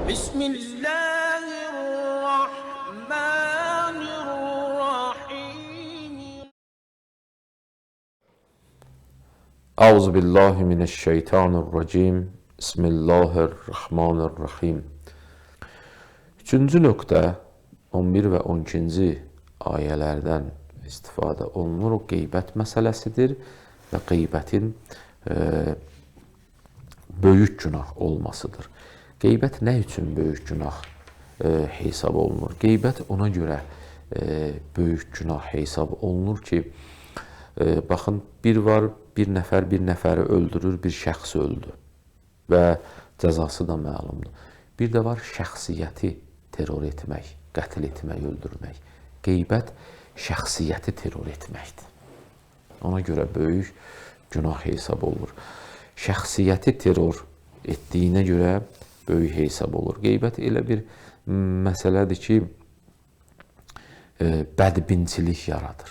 Bismillahirrahmanirrahim. Euzubillahimineşşeytanirracim. Bismillahirrahmanirrahim. Üçüncü nöqtə 11 və 12-ci ayələrdən istifadə olunur. O qeybət məsələsidir və qeybətin böyük günah olmasıdır. Qeybət nə üçün böyük günah hesab olunur? Qeybət ona görə böyük günah hesab olunur ki, baxın, bir nəfər bir nəfəri öldürür, bir şəxs öldü və cəzası da məlumdur. Bir də var şəxsiyyəti terror etmək, qətl etmək, öldürmək. Qeybət şəxsiyyəti terror etməkdir. Ona görə böyük günah hesab olunur. Şəxsiyyəti terror etdiyinə görə böyük hesab olur. Qeybət elə bir məsələdir ki, bədbinçilik yaradır.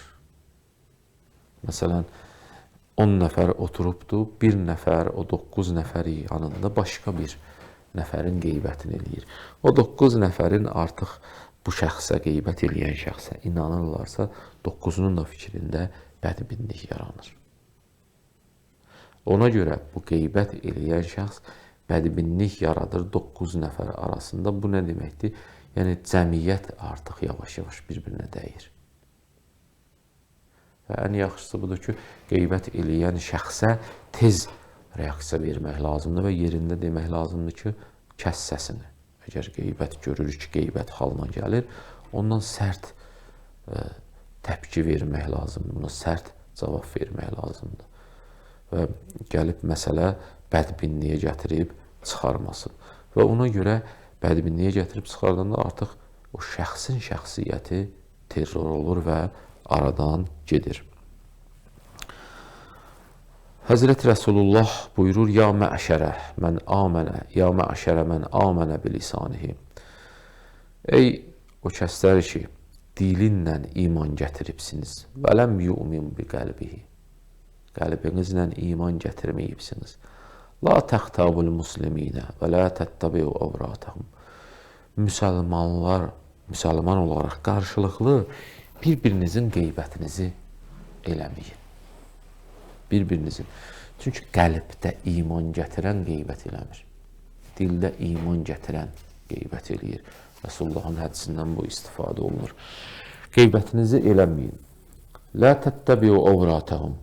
Məsələn, 10 nəfər oturubdur, bir nəfər o 9 nəfəri yanında başqa bir nəfərin qeybətini eləyir. O 9 nəfərin artıq bu şəxsə, qeybət eləyən şəxsə inanırlarsa, 9-unun da fikrində bədbinlik yaranır. Ona görə bu qeybət eləyən şəxs bədbinlik yaradır 9 nəfər arasında. Bu nə deməkdir? Yəni, cəmiyyət artıq yavaş-yavaş bir-birinə dəyir. Və ən yaxşısı budur ki, qeybət eləyən şəxsə tez reaksiya vermək lazımdır və yerində demək lazımdır ki, kəs səsini. Əgər qeybət görürük ki, qeybət halına gəlir, ondan sərt təpki vermək lazımdır, buna sərt cavab vermək lazımdır. Və gəlib məsələ bədbinliyə gətirib çıxarmasın. Və ona görə bədbinliyə gətirib çıxardanda artıq o şəxsin şəxsiyyəti terror olur və aradan gedir. Həzrət Rəsulullah buyurur, ya mə'şərə mən amənə bilisanihi. Ey o kəslər ki, dilinlə iman gətiribsiniz. Və ləm yu'min bi qəlbihi. Qəlbinizlə iman gətirməyibsiniz. La təxtabul musliminə və la təttəbi'u avratəhum. Müsəlman olaraq qarşılıqlı bir-birinizin qeybətinizi eləməyin. Bir-birinizin. Çünki qəlbdə iman gətirən qeybət eləmir. Dildə iman gətirən qeybət eləyir. Resulullahın hədisindən bu istifadə olunur. Qeybətinizi eləməyin. La təttəbi'u avratəhum.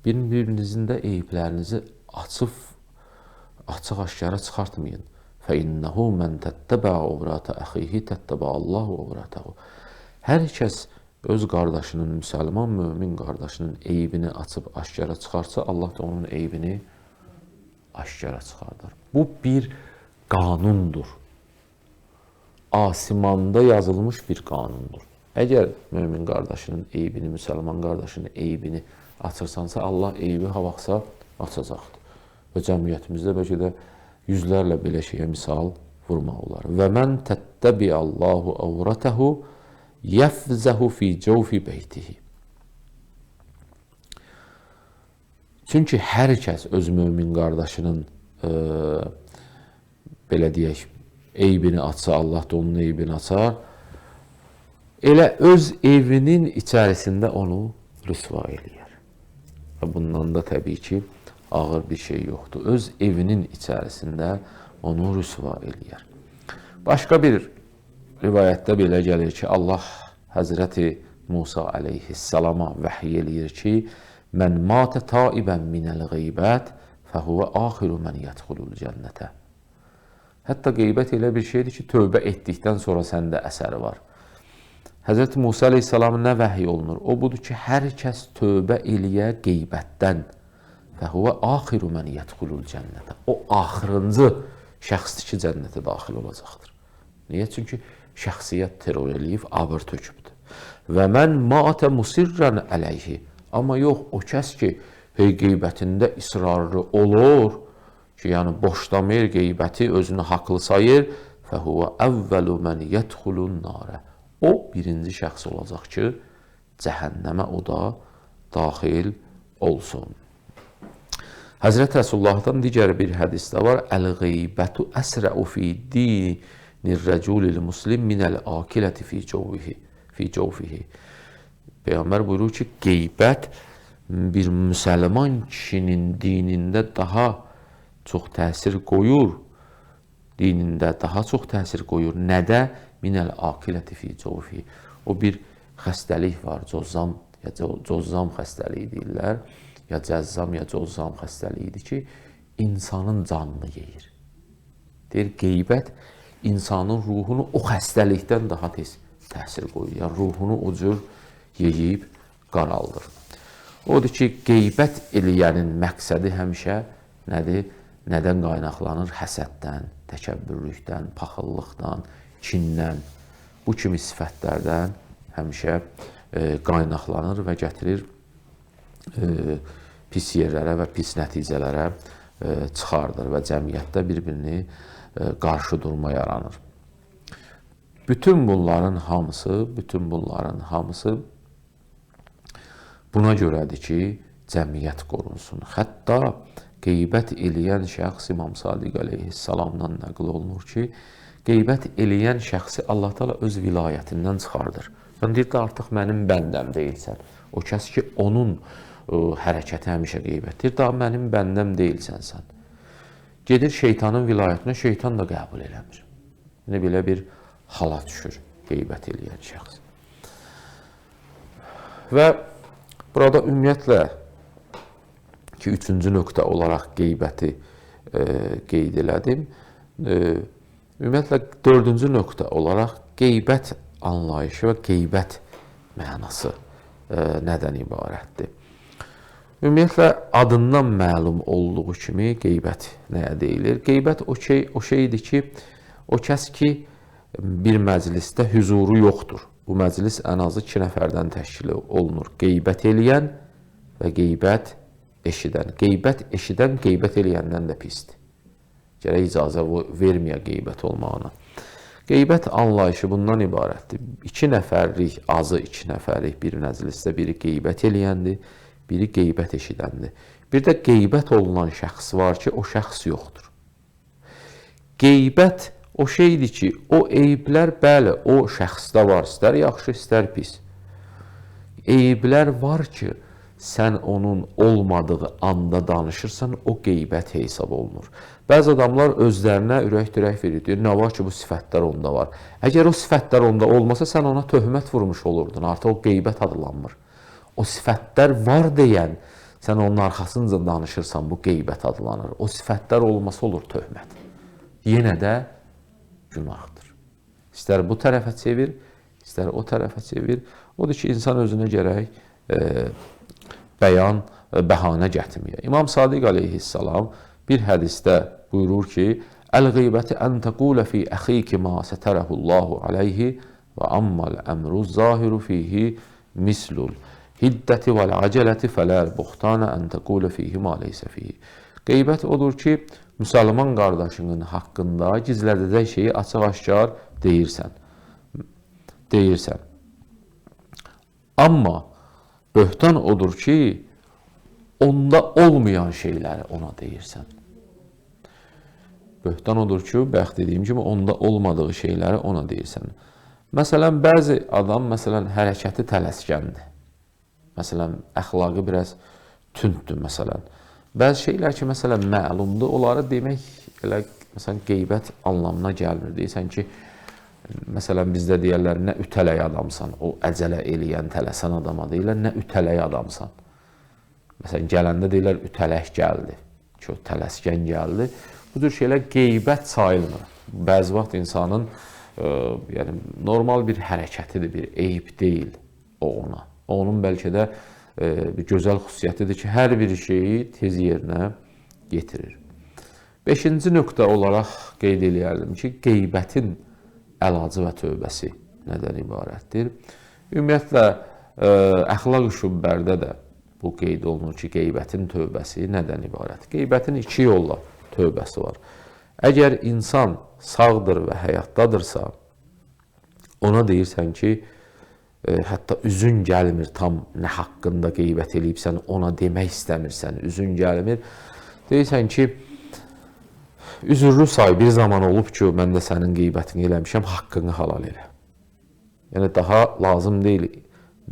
Bir-birinizin də eyiblərinizi açıq-aşkara çıxartmayın. فَإِنَّهُ مَنْ تَتَّبَعَ عَوْرَاتَ أَخِيهِ تَتَّبَعَ اللّٰهُ عَوْرَاتَهُ. Hər kəs öz qardaşının, müsəlman, mömin qardaşının eybini açıb aşkara çıxarsa, Allah da onun eybini aşkara çıxardır. Bu bir qanundur. Asimanda yazılmış bir qanundur. Əgər mömin qardaşının eybini, müsəlman qardaşının eybini açırsansa, Allah eybi havaqsa açacaqdır. Və cəmiyyətimizdə bəlkə də yüzlərlə belə şeyə misal vurmaq olar. Və mən təttəbi'allahu əvrətəhu yəfzəhu fi cəvfi beytihi. Çünki hər kəs öz mömin qardaşının belə deyək, eybini açsa, Allah da onun eybini açar. Elə öz evinin içərisində onu rüsva eləyər. Və bundan da təbii ki, ağır bir şey yoxdur. Öz evinin içərisində onu rüsva eləyər. Başqa bir rivayətdə belə gəlir ki, Allah Həzrəti Musa əleyhissalama vəhiy eləyir ki, mən matə taibən minəl qeybət fəhuvə axiru mən yədxulul cənnətə. Hətta qeybət elə bir şeydir ki, tövbə etdikdən sonra səndə əsəri var. Həzrəti Musa əleyhissalamın nə vəhiy olunur? O budur ki, hər kəs tövbə eləyə qeybətdən fəhuvə axiru mən yədxulul cənnətə. O axırıncı şəxsdir ki, cənnətə daxil olacaqdır. Niyə? Çünki şəxsiyyət terror eləyib, abır tökübdür. Və mən matə musirrən əleyhi. Amma yox, o kəs ki, qeybətində israrlı olur, ki, yəni boşlamayır qeybəti, özünü haqlı sayır, fəhuvə əvvəlu mən yədxulun narə. O, birinci şəxs olacaq ki, cəhənnəmə o da daxil olsun. Həzrət Rəsullahdan digər bir hədisdə var: "Əl-ğeybətu əsra'u fi dinir rəculil muslim minəl akiləti fi cawfihi." Peyğəmbər buyurur ki, qeybət bir müsəlman kişinin dinində daha çox təsir qoyur. Dinində daha çox təsir qoyur. Nədə? Minəl akiləti fi cawfihi. O bir xəstəlik var, cozzam xəstəliyi deyirlər. Ya cəzzam, ya cozzam xəstəliyidir ki, insanın canını yeyir. Deyir, qeybət insanın ruhunu o xəstəlikdən daha tez təsir qoyur. Yəni, ruhunu o cür yeyib qaraldır. Odur ki, qeybət eləyənin məqsədi həmişə nədir? Nədən qaynaqlanır? Həsəddən, təkəbbürlükdən, paxıllıqdan, kindən, bu kimi sifətlərdən həmişə qaynaqlanır və gətirir pis yerlərə və pis nəticələrə çıxardır və cəmiyyətdə bir-birini qarşı durma yaranır. Bütün bunların hamısı buna görədir ki, cəmiyyət qorunsun. Hətta qeybət eləyən şəxs İmam Sadiq əleyhissalamdan nəql olunur ki, qeybət eləyən şəxsi Allah Teala öz vilayətindən çıxardır. Yəni, deyir də, artıq mənim bəndəm deyilsən. O kəs ki, onun hərəkəti həmişə qeybətdir. Daha mənim bəndəm deyilsən sən. Gedir şeytanın vilayətinə, şeytan da qəbul eləmir. Yəni, belə bir hala düşür qeybət eləyən şəxs. Və burada ümumiyyətlə ki, üçüncü nöqtə olaraq qeybəti qeyd elədim. Ümumiyyətlə, dördüncü nöqtə olaraq qeybət anlayışı və qeybət mənası nədən ibarətdir? Ümumiyyətlə, adından məlum olduğu kimi qeybət nəyə deyilir? Qeybət o şeydir ki, o kəs ki, bir məclisdə hüzuru yoxdur. Bu məclis ən azı 2 nəfərdən təşkil olunur. Qeybət eləyən və qeybət eşidən. Qeybət eşidən qeybət eləyəndən də pisdir. Gərək icazə verməyə qeybət olmağına. Qeybət anlayışı bundan ibarətdir. 2 nəfərlik, azı 2 nəfərlik bir məclisdə biri qeybət eləyəndir, biri qeybət eşidəndir. Bir də qeybət olunan şəxs var ki, o şəxs yoxdur. Qeybət o şeydir ki, o eyiblər, bəli, o şəxsdə var, istər yaxşı, istər pis. Eyiblər var ki, sən onun olmadığı anda danışırsan, o qeybət hesab olunur. Bəzi adamlar özlərinə ürək-dirək verir, deyir, nə var ki, bu sifətlər onda var. Əgər o sifətlər onda olmasa, sən ona töhmət vurmuş olurdun, artıq o qeybət adlanmır. O sifətlər var deyən, sən onun arxasınca danışırsan, bu qeybət adlanır. O sifətlər olmasa olur töhmət. Yenə də günahdır. İstər bu tərəfə çevir, istər o tərəfə çevir. Odur ki, insan özünə gərək bəhanə gətirməyə. İmam Sadiq əleyhissalam bir hədisdə buyurur ki, Əl-qeybəti ən təqulə fi əxiki ma sətərəhullahu aleyhi və ammal əmru zahiru fihi mislul hiddəti vəl-acələti fələl buxtana ən təqulə fihi ma leysə fihi. Qeybət odur ki, müsəlman qardaşının haqqında gizlədəcək şeyi açıq-aşkar deyirsən. Amma böhtan odur ki, onda olmayan şeyləri ona deyirsən. Böhtan odur ki, bəxt dediyim kimi, onda olmadığı şeyləri ona deyirsən. Məsələn, bəzi adam, hərəkəti tələskəndir. Məsələn, əxlaqı biraz tündür, məsələn. Bəzi şeylər ki, məlumdur, onları demək, qeybət anlamına gəlmir. Deyirsən ki, məsələn, bizdə deyərlər, nə ütələy adamsan, o əcələ eləyən, tələsən adama deyirlər, nə ütələy adamsan. Məsələn, gələndə deyirlər, ütələk gəldi, ki, o tələskən gəldi. Bu cür şeylər qeybət sayılmır. Bəzi vaxt insanın normal bir hərəkətidir, bir eyib deyil o ona. Onun bəlkə də bir gözəl xüsusiyyətidir ki, hər bir şeyi tez yerinə getirir. 5-ci nöqtə olaraq qeyd edəyərdim ki, qeybətin əlacı və tövbəsi nədən ibarətdir? Ümumiyyətlə, əxlaq-ı şübbərdə də bu qeyd olunur ki, qeybətin tövbəsi nədən ibarətdir? Qeybətin 2 yolla tövbəsi var. Əgər insan sağdır və həyatdadırsa, ona deyirsən ki, hətta üzün gəlmir tam nə haqqında qeybət eləyibsən, ona demək istəmirsən, üzün gəlmir. Deyirsən ki, üzürlü say, bir zaman olub ki, mən də sənin qeybətini eləmişəm, haqqını halal elə. Yəni, daha lazım deyil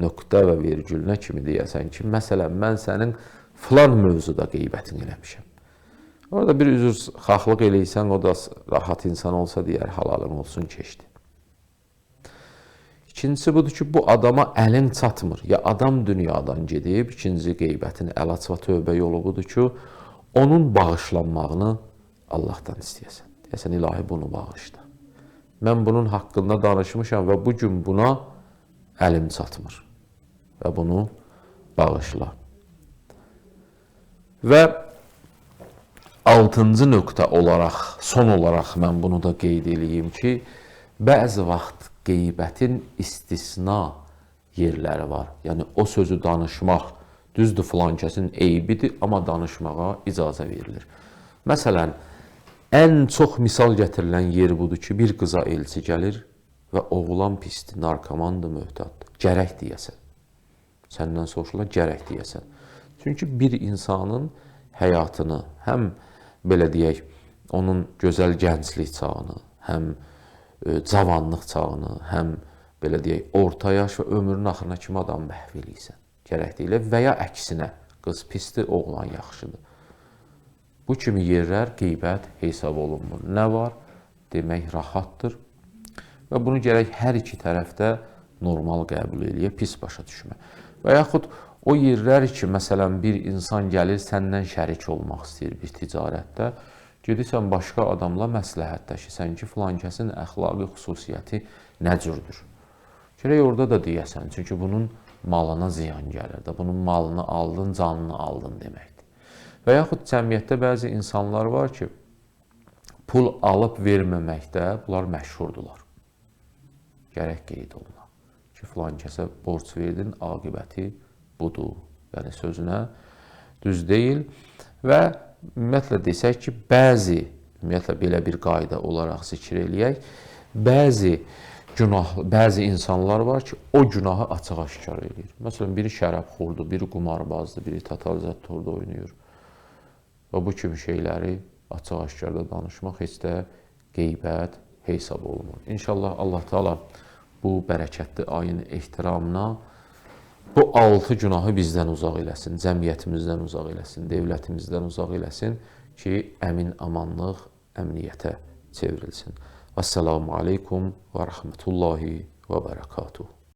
nöqtə və vergülünə kimi deyəsən ki, məsələn, mən sənin filan mövzuda qeybətini eləmişəm. Orada bir üzür xahlıq eləysən, o da rahat insan olsa deyər, halalın olsun, keçdi. İkincisi budur ki, bu adama əlin çatmır. Ya adam dünyadan gedib, ikinci qeybətin əlac və tövbə yolu budur ki, onun bağışlanmağını Allahdan istəyəsən. Deyəsən, ilahi bunu bağışla. Mən bunun haqqında danışmışam və bu gün buna əlim çatmır. Və bunu bağışla. Və 6-cı nöqtə olaraq, son olaraq mən bunu da qeyd edeyim ki, bəzi vaxt qeybətin istisna yerləri var. Yəni, o sözü danışmaq, düzdür filan kəsin eybidir, amma danışmağa icazə verilir. Məsələn, ən çox misal gətirilən yer budur ki, bir qıza elçi gəlir və oğlan pisdir, narkomandır, möhtaddır. Gərək deyəsən. Səndən soruşurlar, gərək deyəsən. Çünki bir insanın həyatını, həm belə deyək, onun gözəl gənclik çağını, həm cavanlıq çağını, həm belə deyək, orta yaş və ömrün axırına kimi adam məhv eləyirsən. Gərək deyilə və ya əksinə, qız pisdir, oğlan yaxşıdır. Bu kimi yerlər qeybət hesab olunmur. Nə var? Demək rahatdır və bunu gərək hər iki tərəfdə normal qəbul eləyə, pis başa düşmə. Və yaxud o yerlər ki, məsələn, bir insan gəlir, səndən şərik olmaq istəyir bir ticarətdə, gedirsən başqa adamla məsləhətləşirsən ki, filan kəsin əxlaqi xüsusiyyəti nə cürdür? Gərək orada da deyəsən, çünki bunun malına ziyan gəlir də, bunun malını aldın, canını aldın deməkdir. Və yaxud cəmiyyətdə bəzi insanlar var ki, pul alıb verməməkdə bunlar məşhurdular. Gərək qeyd oluna ki, filan kəsə borc verdin, aqibəti budur. Yəni sözünə düz deyil və ümumiyyətlə desək ki, ümumiyyətlə belə bir qayda olaraq zikr eləyək, bəzi insanlar var ki, o günahı açıq-aşkar eləyir. Məsələn, biri şərəbxordur, biri qumarbazdır, biri totalizatorda oynayır. Və bu kimi şeyləri açıq-aşkarda danışmaq heç də qeybət hesab olunur. İnşallah Allah Teala bu bərəkətli ayın ehtiramına bu 6 günahı bizdən uzaq eləsin, cəmiyyətimizdən uzaq eləsin, devlətimizdən uzaq eləsin ki, əmin amanlıq əmniyyətə çevrilsin. Vəssalamu aleykum və rəhmətullahi və bərəkatuhu.